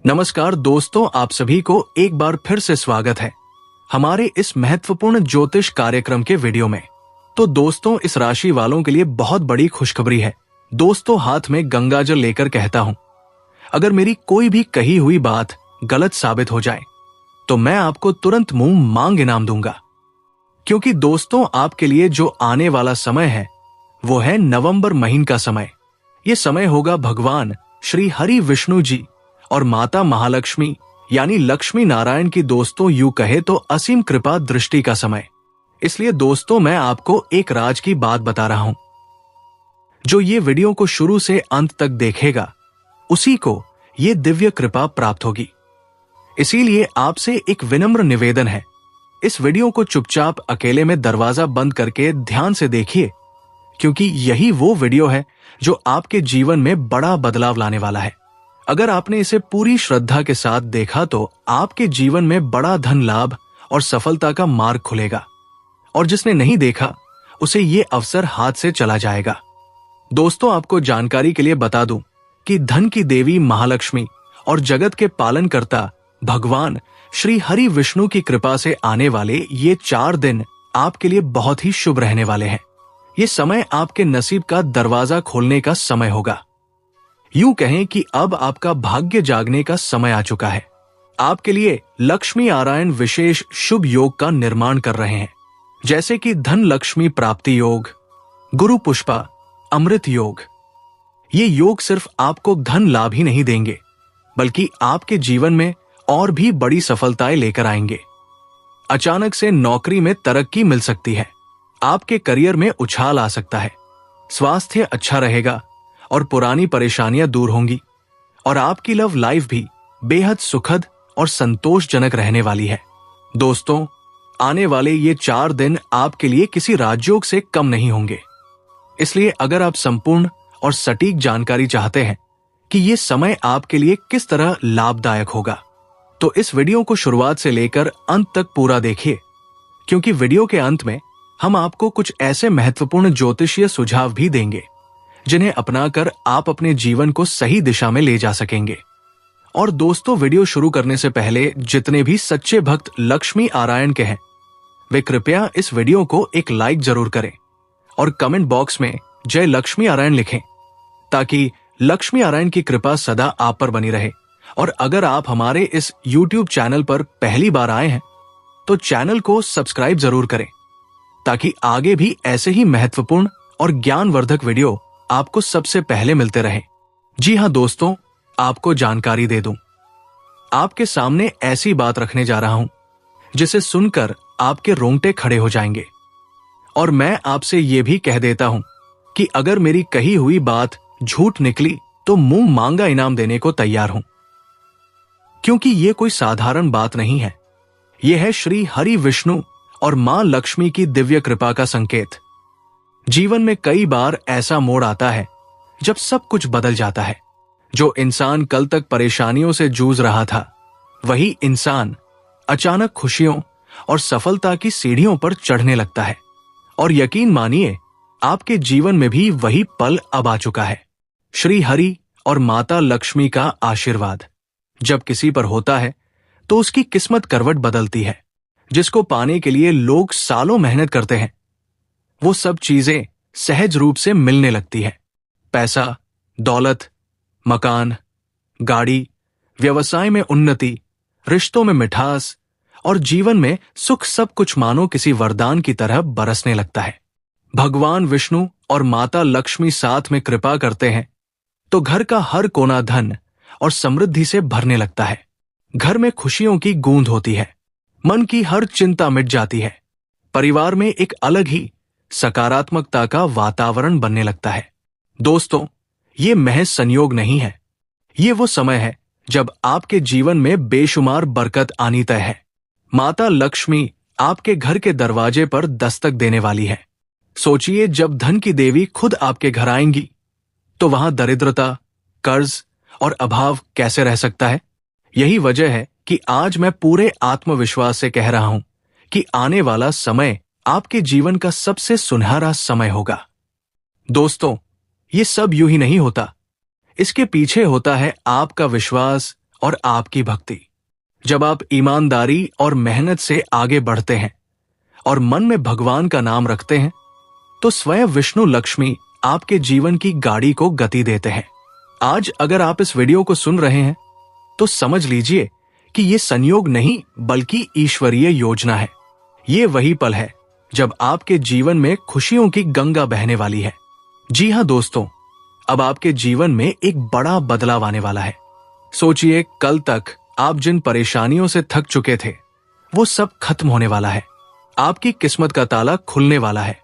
नमस्कार दोस्तों, आप सभी को एक बार फिर से स्वागत है हमारे इस महत्वपूर्ण ज्योतिष कार्यक्रम के वीडियो में। तो दोस्तों, इस राशि वालों के लिए बहुत बड़ी खुशखबरी है। दोस्तों, हाथ में गंगाजल लेकर कहता हूं, अगर मेरी कोई भी कही हुई बात गलत साबित हो जाए तो मैं आपको तुरंत मुंह मांग इनाम दूंगा। क्योंकि दोस्तों, आपके लिए जो आने वाला समय है वो है नवंबर महीने का समय। ये समय होगा भगवान श्री हरि विष्णु जी और माता महालक्ष्मी यानी लक्ष्मी नारायण की दोस्तों यूं कहे तो असीम कृपा दृष्टि का समय। इसलिए दोस्तों, मैं आपको एक राज की बात बता रहा हूं। जो ये वीडियो को शुरू से अंत तक देखेगा उसी को ये दिव्य कृपा प्राप्त होगी। इसीलिए आपसे एक विनम्र निवेदन है, इस वीडियो को चुपचाप अकेले में दरवाजा बंद करके ध्यान से देखिए, क्योंकि यही वो वीडियो है जो आपके जीवन में बड़ा बदलाव लाने वाला है। अगर आपने इसे पूरी श्रद्धा के साथ देखा तो आपके जीवन में बड़ा धन लाभ और सफलता का मार्ग खुलेगा, और जिसने नहीं देखा उसे ये अवसर हाथ से चला जाएगा। दोस्तों, आपको जानकारी के लिए बता दूं कि धन की देवी महालक्ष्मी और जगत के पालनकर्ता भगवान श्री हरि विष्णु की कृपा से आने वाले ये 4 दिन आपके लिए बहुत ही शुभ रहने वाले हैं। ये समय आपके नसीब का दरवाजा खोलने का समय होगा। यूं कहें कि अब आपका भाग्य जागने का समय आ चुका है। आपके लिए लक्ष्मी नारायण विशेष शुभ योग का निर्माण कर रहे हैं, जैसे कि धन लक्ष्मी प्राप्ति योग, गुरु पुष्पा अमृत योग। ये योग सिर्फ आपको धन लाभ ही नहीं देंगे, बल्कि आपके जीवन में और भी बड़ी सफलताएं लेकर आएंगे। अचानक से नौकरी में तरक्की मिल सकती है, आपके करियर में उछाल आ सकता है, स्वास्थ्य अच्छा रहेगा और पुरानी परेशानियां दूर होंगी, और आपकी लव लाइफ भी बेहद सुखद और संतोषजनक रहने वाली है। दोस्तों, आने वाले ये 4 दिन आपके लिए किसी राजयोग से कम नहीं होंगे। इसलिए अगर आप संपूर्ण और सटीक जानकारी चाहते हैं कि ये समय आपके लिए किस तरह लाभदायक होगा, तो इस वीडियो को शुरुआत से लेकर अंत तक पूरा देखिए, क्योंकि वीडियो के अंत में हम आपको कुछ ऐसे महत्वपूर्ण ज्योतिषीय सुझाव भी देंगे जिन्हें अपनाकर आप अपने जीवन को सही दिशा में ले जा सकेंगे। और दोस्तों, वीडियो शुरू करने से पहले जितने भी सच्चे भक्त लक्ष्मी नारायण के हैं वे कृपया इस वीडियो को एक लाइक जरूर करें और कमेंट बॉक्स में जय लक्ष्मी नारायण लिखें, ताकि लक्ष्मी नारायण की कृपा सदा आप पर बनी रहे। और अगर आप हमारे इस YouTube चैनल पर पहली बार आए हैं तो चैनल को सब्सक्राइब जरूर करें, ताकि आगे भी ऐसे ही महत्वपूर्ण और ज्ञानवर्धक वीडियो आपको सबसे पहले मिलते रहे। जी हां दोस्तों, आपको जानकारी दे दूं, आपके सामने ऐसी बात रखने जा रहा हूं जिसे सुनकर आपके रोंगटे खड़े हो जाएंगे। और मैं आपसे यह भी कह देता हूं कि अगर मेरी कही हुई बात झूठ निकली तो मुंह मांगा इनाम देने को तैयार हूं, क्योंकि यह कोई साधारण बात नहीं है। यह है श्री हरि विष्णु और मां लक्ष्मी की दिव्य कृपा का संकेत। जीवन में कई बार ऐसा मोड़ आता है जब सब कुछ बदल जाता है। जो इंसान कल तक परेशानियों से जूझ रहा था, वही इंसान अचानक खुशियों और सफलता की सीढ़ियों पर चढ़ने लगता है। और यकीन मानिए, आपके जीवन में भी वही पल अब आ चुका है। श्री हरि और माता लक्ष्मी का आशीर्वाद जब किसी पर होता है तो उसकी किस्मत करवट बदलती है। जिसको पाने के लिए लोग सालों मेहनत करते हैं, वो सब चीजें सहज रूप से मिलने लगती है। पैसा, दौलत, मकान, गाड़ी, व्यवसाय में उन्नति, रिश्तों में मिठास और जीवन में सुख, सब कुछ मानो किसी वरदान की तरह बरसने लगता है। भगवान विष्णु और माता लक्ष्मी साथ में कृपा करते हैं तो घर का हर कोना धन और समृद्धि से भरने लगता है। घर में खुशियों की गूंज होती है, मन की हर चिंता मिट जाती है, परिवार में एक अलग ही सकारात्मकता का वातावरण बनने लगता है। दोस्तों, ये महज संयोग नहीं है, ये वो समय है जब आपके जीवन में बेशुमार बरकत आनी तय है। माता लक्ष्मी आपके घर के दरवाजे पर दस्तक देने वाली है। सोचिए, जब धन की देवी खुद आपके घर आएंगी तो वहां दरिद्रता, कर्ज और अभाव कैसे रह सकता है। यही वजह है कि आज मैं पूरे आत्मविश्वास से कह रहा हूं कि आने वाला समय आपके जीवन का सबसे सुनहरा समय होगा। दोस्तों, ये सब यूं ही नहीं होता, इसके पीछे होता है आपका विश्वास और आपकी भक्ति। जब आप ईमानदारी और मेहनत से आगे बढ़ते हैं और मन में भगवान का नाम रखते हैं, तो स्वयं विष्णु लक्ष्मी आपके जीवन की गाड़ी को गति देते हैं। आज अगर आप इस वीडियो को सुन रहे हैं तो समझ लीजिए कि ये संयोग नहीं बल्कि ईश्वरीय योजना है। ये वही पल है जब आपके जीवन में खुशियों की गंगा बहने वाली है। जी हां दोस्तों, अब आपके जीवन में एक बड़ा बदलाव आने वाला है। सोचिए, कल तक आप जिन परेशानियों से थक चुके थे वो सब खत्म होने वाला है। आपकी किस्मत का ताला खुलने वाला है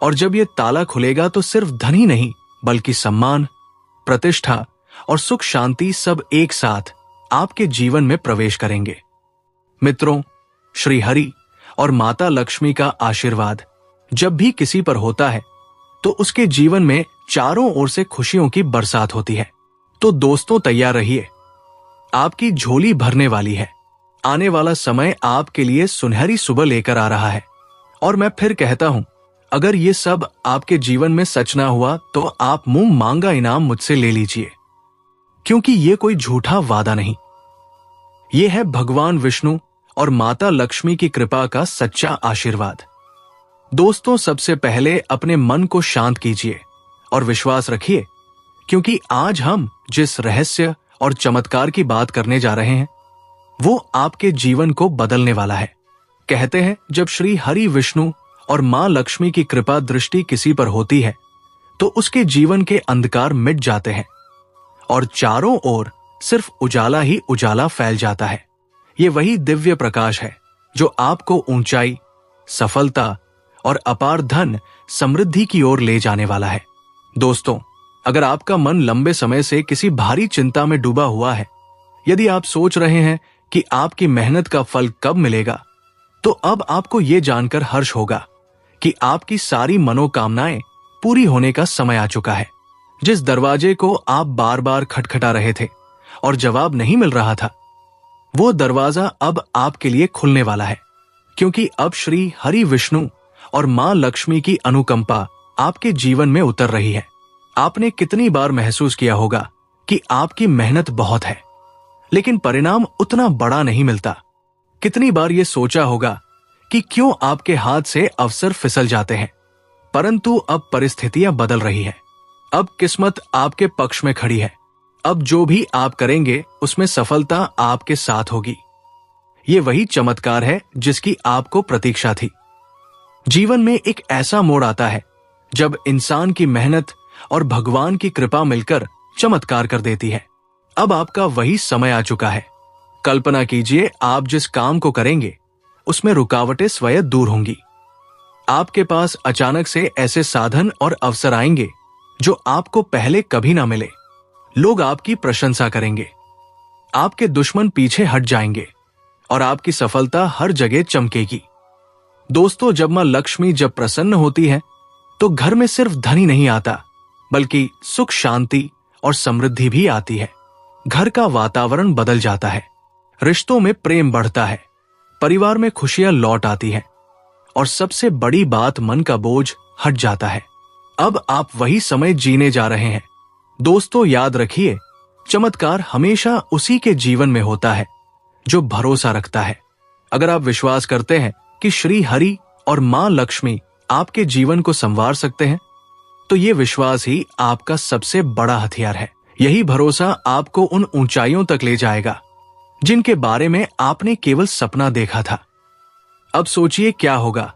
और जब ये ताला खुलेगा तो सिर्फ धन ही नहीं बल्कि सम्मान, प्रतिष्ठा और सुख शांति सब एक साथ आपके जीवन में प्रवेश करेंगे। मित्रों, श्री हरि और माता लक्ष्मी का आशीर्वाद जब भी किसी पर होता है तो उसके जीवन में चारों ओर से खुशियों की बरसात होती है। तो दोस्तों, तैयार रहिए, आपकी झोली भरने वाली है। आने वाला समय आपके लिए सुनहरी सुबह लेकर आ रहा है। और मैं फिर कहता हूं, अगर ये सब आपके जीवन में सच ना हुआ तो आप मुंह मांगा इनाम मुझसे ले लीजिए, क्योंकि ये कोई झूठा वादा नहीं, ये है भगवान विष्णु और माता लक्ष्मी की कृपा का सच्चा आशीर्वाद। दोस्तों, सबसे पहले अपने मन को शांत कीजिए और विश्वास रखिए, क्योंकि आज हम जिस रहस्य और चमत्कार की बात करने जा रहे हैं वो आपके जीवन को बदलने वाला है। कहते हैं, जब श्री हरि विष्णु और मां लक्ष्मी की कृपा दृष्टि किसी पर होती है तो उसके जीवन के अंधकार मिट जाते हैं और चारों ओर सिर्फ उजाला ही उजाला फैल जाता है। ये वही दिव्य प्रकाश है जो आपको ऊंचाई, सफलता और अपार धन समृद्धि की ओर ले जाने वाला है। दोस्तों, अगर आपका मन लंबे समय से किसी भारी चिंता में डूबा हुआ है, यदि आप सोच रहे हैं कि आपकी मेहनत का फल कब मिलेगा, तो अब आपको ये जानकर हर्ष होगा कि आपकी सारी मनोकामनाएं पूरी होने का समय आ चुका है। जिस दरवाजे को आप बार बार खटखटा रहे थे और जवाब नहीं मिल रहा था, वो दरवाजा अब आपके लिए खुलने वाला है, क्योंकि अब श्री हरि विष्णु और मां लक्ष्मी की अनुकंपा आपके जीवन में उतर रही है। आपने कितनी बार महसूस किया होगा कि आपकी मेहनत बहुत है लेकिन परिणाम उतना बड़ा नहीं मिलता। कितनी बार ये सोचा होगा कि क्यों आपके हाथ से अवसर फिसल जाते हैं, परंतु अब परिस्थितियां बदल रही है। अब किस्मत आपके पक्ष में खड़ी है। अब जो भी आप करेंगे उसमें सफलता आपके साथ होगी। ये वही चमत्कार है जिसकी आपको प्रतीक्षा थी। जीवन में एक ऐसा मोड़ आता है जब इंसान की मेहनत और भगवान की कृपा मिलकर चमत्कार कर देती है। अब आपका वही समय आ चुका है। कल्पना कीजिए, आप जिस काम को करेंगे उसमें रुकावटें स्वयं दूर होंगी। आपके पास अचानक से ऐसे साधन और अवसर आएंगे जो आपको पहले कभी ना मिले। लोग आपकी प्रशंसा करेंगे, आपके दुश्मन पीछे हट जाएंगे और आपकी सफलता हर जगह चमकेगी। दोस्तों, जब मां लक्ष्मी जब प्रसन्न होती है तो घर में सिर्फ धन ही नहीं आता बल्कि सुख, शांति और समृद्धि भी आती है। घर का वातावरण बदल जाता है, रिश्तों में प्रेम बढ़ता है, परिवार में खुशियां लौट आती हैं और सबसे बड़ी बात, मन का बोझ हट जाता है। अब आप वही समय जीने जा रहे हैं। दोस्तों, याद रखिए, चमत्कार हमेशा उसी के जीवन में होता है जो भरोसा रखता है। अगर आप विश्वास करते हैं कि श्री हरि और मां लक्ष्मी आपके जीवन को संवार सकते हैं, तो ये विश्वास ही आपका सबसे बड़ा हथियार है। यही भरोसा आपको उन ऊंचाइयों तक ले जाएगा जिनके बारे में आपने केवल सपना देखा था। अब सोचिए, क्या होगा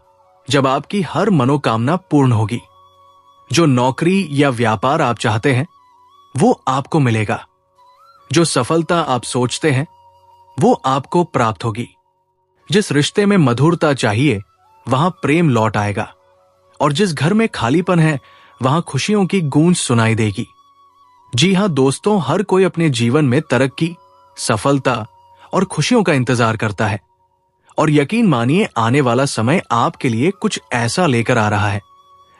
जब आपकी हर मनोकामना पूर्ण होगी। जो नौकरी या व्यापार आप चाहते हैं वो आपको मिलेगा। जो सफलता आप सोचते हैं वो आपको प्राप्त होगी। जिस रिश्ते में मधुरता चाहिए वहां प्रेम लौट आएगा और जिस घर में खालीपन है वहां खुशियों की गूंज सुनाई देगी। जी हां दोस्तों, हर कोई अपने जीवन में तरक्की, सफलता और खुशियों का इंतजार करता है और यकीन मानिए, आने वाला समय आपके लिए कुछ ऐसा लेकर आ रहा है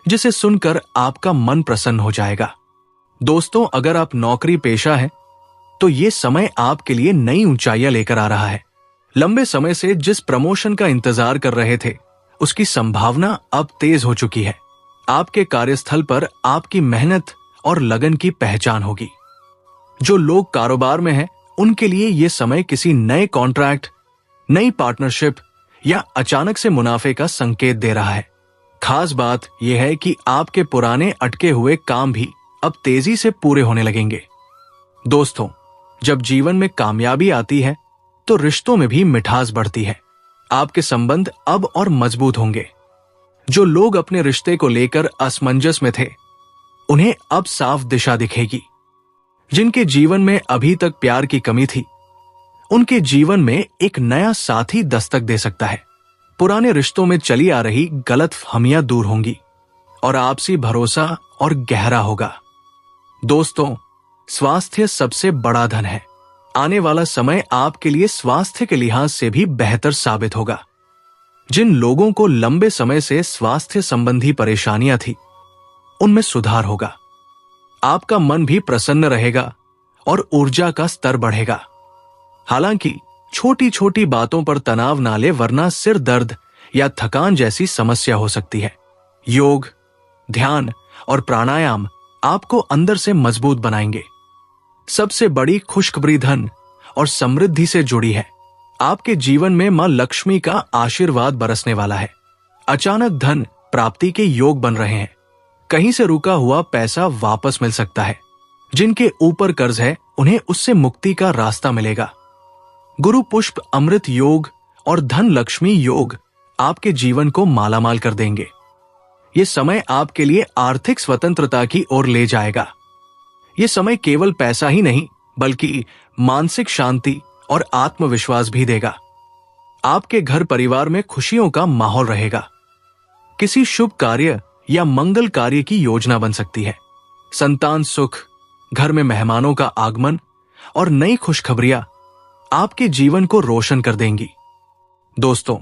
जिसे सुनकर आपका मन प्रसन्न हो जाएगा। दोस्तों, अगर आप नौकरी पेशा हैं तो ये समय आपके लिए नई ऊंचाइयां लेकर आ रहा है। लंबे समय से जिस प्रमोशन का इंतजार कर रहे थे उसकी संभावना अब तेज हो चुकी है। आपके कार्यस्थल पर आपकी मेहनत और लगन की पहचान होगी। जो लोग कारोबार में हैं उनके लिए ये समय किसी नए कॉन्ट्रैक्ट, नई पार्टनरशिप या अचानक से मुनाफे का संकेत दे रहा है। खास बात यह है कि आपके पुराने अटके हुए काम भी अब तेजी से पूरे होने लगेंगे। दोस्तों, जब जीवन में कामयाबी आती है तो रिश्तों में भी मिठास बढ़ती है। आपके संबंध अब और मजबूत होंगे। जो लोग अपने रिश्ते को लेकर असमंजस में थे, उन्हें अब साफ दिशा दिखेगी। जिनके जीवन में अभी तक प्यार की कमी थी, उनके जीवन में एक नया साथी दस्तक दे सकता है। पुराने रिश्तों में चली आ रही गलतफहमियां दूर होंगी और आपसी भरोसा और गहरा होगा। दोस्तों, स्वास्थ्य सबसे बड़ा धन है। आने वाला समय आपके लिए स्वास्थ्य के लिहाज से भी बेहतर साबित होगा। जिन लोगों को लंबे समय से स्वास्थ्य संबंधी परेशानियां थी, उनमें सुधार होगा। आपका मन भी प्रसन्न रहेगा और ऊर्जा का स्तर बढ़ेगा। हालांकि छोटी छोटी बातों पर तनाव ना ले, वरना सिर दर्द या थकान जैसी समस्या हो सकती है। योग, ध्यान और प्राणायाम आपको अंदर से मजबूत बनाएंगे। सबसे बड़ी खुशखबरी धन और समृद्धि से जुड़ी है। आपके जीवन में मां लक्ष्मी का आशीर्वाद बरसने वाला है। अचानक धन प्राप्ति के योग बन रहे हैं। कहीं से रुका हुआ पैसा वापस मिल सकता है। जिनके ऊपर कर्ज है, उन्हें उससे मुक्ति का रास्ता मिलेगा। गुरु पुष्प अमृत योग और धन लक्ष्मी योग आपके जीवन को मालामाल कर देंगे। ये समय आपके लिए आर्थिक स्वतंत्रता की ओर ले जाएगा। ये समय केवल पैसा ही नहीं, बल्कि मानसिक शांति और आत्मविश्वास भी देगा। आपके घर परिवार में खुशियों का माहौल रहेगा। किसी शुभ कार्य या मंगल कार्य की योजना बन सकती है। संतान सुख, घर में मेहमानों का आगमन और नई खुशखबरियां आपके जीवन को रोशन कर देंगी। दोस्तों,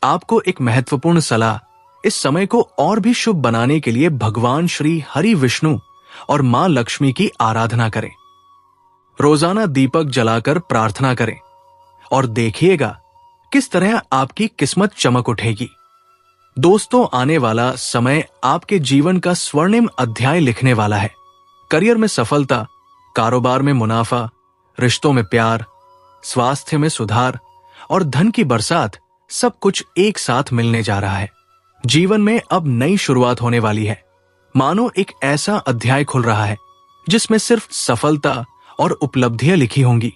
आपको एक महत्वपूर्ण सलाह, इस समय को और भी शुभ बनाने के लिए भगवान श्री हरि विष्णु और मां लक्ष्मी की आराधना करें। रोजाना दीपक जलाकर प्रार्थना करें और देखिएगा किस तरह आपकी किस्मत चमक उठेगी। दोस्तों, आने वाला समय आपके जीवन का स्वर्णिम अध्याय लिखने वाला है। करियर में सफलता, कारोबार में मुनाफा, रिश्तों में प्यार, स्वास्थ्य में सुधार और धन की बरसात, सब कुछ एक साथ मिलने जा रहा है। जीवन में अब नई शुरुआत होने वाली है। मानो एक ऐसा अध्याय खुल रहा है जिसमें सिर्फ सफलता और उपलब्धियां लिखी होंगी।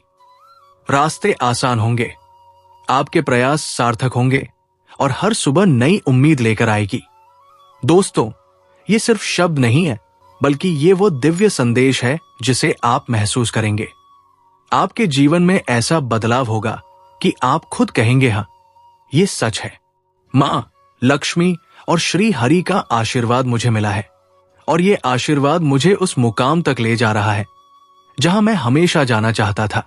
रास्ते आसान होंगे, आपके प्रयास सार्थक होंगे और हर सुबह नई उम्मीद लेकर आएगी। दोस्तों, ये सिर्फ शब्द नहीं है, बल्कि ये वो दिव्य संदेश है जिसे आप महसूस करेंगे। आपके जीवन में ऐसा बदलाव होगा कि आप खुद कहेंगे, हाँ, ये सच है। मां लक्ष्मी और श्री हरि का आशीर्वाद मुझे मिला है और ये आशीर्वाद मुझे उस मुकाम तक ले जा रहा है जहां मैं हमेशा जाना चाहता था।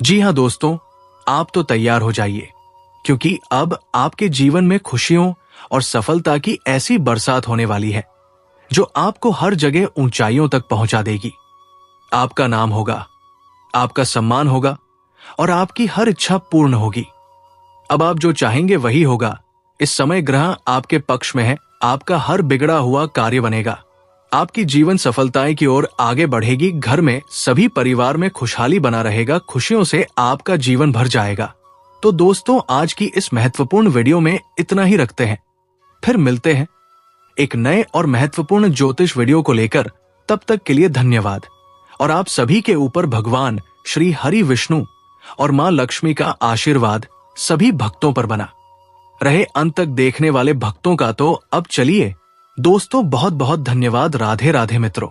जी हां दोस्तों, आप तो तैयार हो जाइए, क्योंकि अब आपके जीवन में खुशियों और सफलता की ऐसी बरसात होने वाली है जो आपको हर जगह ऊंचाइयों तक पहुंचा देगी। आपका नाम होगा, आपका सम्मान होगा और आपकी हर इच्छा पूर्ण होगी। अब आप जो चाहेंगे वही होगा। इस समय ग्रह आपके पक्ष में है। आपका हर बिगड़ा हुआ कार्य बनेगा। आपकी जीवन सफलताएं की ओर आगे बढ़ेगी। घर में सभी परिवार में खुशहाली बना रहेगा। खुशियों से आपका जीवन भर जाएगा। तो दोस्तों, आज की इस महत्वपूर्ण वीडियो में इतना ही रखते हैं। फिर मिलते हैं एक नए और महत्वपूर्ण ज्योतिष वीडियो को लेकर। तब तक के लिए धन्यवाद। और आप सभी के ऊपर भगवान श्री हरि विष्णु और मां लक्ष्मी का आशीर्वाद सभी भक्तों पर बना रहे। अंत तक देखने वाले भक्तों का तो अब चलिए दोस्तों, बहुत बहुत धन्यवाद। राधे राधे मित्रों।